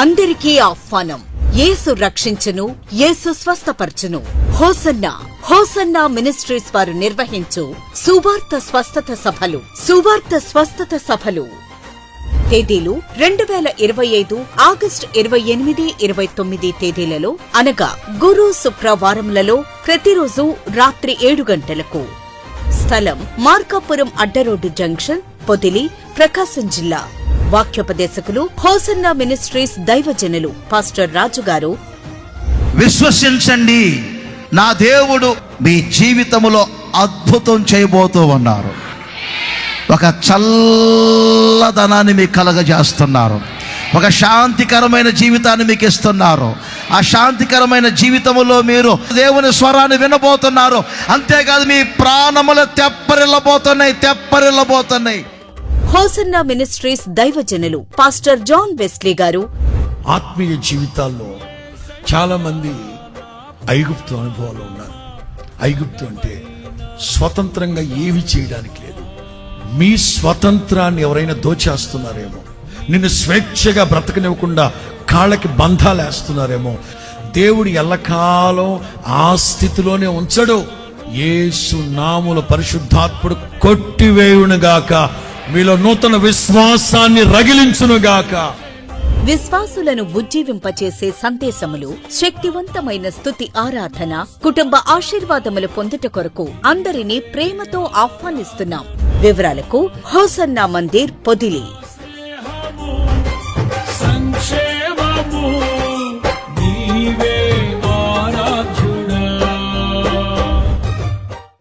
అందరికీ ఆహ్వానం. యేసు రక్షించును, యేసు స్వస్థపరచును. హోసన్నా హోసన్నా మినిస్ట్రీస్ వారు నిర్వహించు సువార్త స్వస్థత సభలు తేదీలు 2025 ఆగస్టు 28, 29 తేదీలలో అనగా గురు శుక్రవారములలో ప్రతిరోజు రాత్రి 7 గంటలకు. స్థలం మార్కాపురం అడ్డరోడ్డు జంక్షన్, పొదిలి, ప్రకాశం జిల్లా. వాక్యోపదేశకులు హోసన్నా మినిస్ట్రీస్ దైవజనులు పాస్టర్ రాజు గారు. విశ్వసించండి, నా దేవుడు మీ జీవితంలో అద్భుతం చేయబోతూ ఉన్నారు. ఒక చల్లదనాన్ని మీకు కలగజేస్తున్నారు. ఒక శాంతికరమైన జీవితాన్ని మీకు ఇస్తున్నారు. ఆ శాంతికరమైన జీవితంలో మీరు దేవుని స్వరాన్ని వినబోతున్నారు. అంతేకాదు, మీ ప్రాణములు తెప్పరిల్లబోతున్నాయి. హోసన్నా మినిస్ట్రీస్ దైవజనులు పాస్టర్ జాన్ వెస్లీ గారు. ఆత్మీయ జీవితాల్లో చాలా మంది ఐగుప్తు అనుభవాలు ఉన్నారు. ఐగుప్తు అంటే స్వతంత్రంగా ఏవి చేయడానికి లేదు. మీ స్వతంత్రాన్ని ఎవరైనా దోచేస్తున్నారేమో, నిన్ను స్వేచ్ఛగా బ్రతకనివ్వకుండా కాళ్ళకి బంధాలు వేస్తున్నారేమో. దేవుడు ఎల్లకాలం ఆ స్థితిలోనే ఉంచడు. యేసు నామములో పరిశుద్ధాత్ముడు కొట్టివేయునుగాక, మీలో నూతన విశ్వాసాన్ని రగిలించునుగాక. విశ్వాసులను ఉజ్జీవింపచేసే సందేశములు, శక్తివంతమైన స్తుతి ఆరాధన, కుటుంబ ఆశీర్వాదములు పొందుట కొరకు అందరినీ ప్రేమతో ఆహ్వానిస్తున్నాం. వివరాలకు హోసన్నా మందిర్, పొదిలి.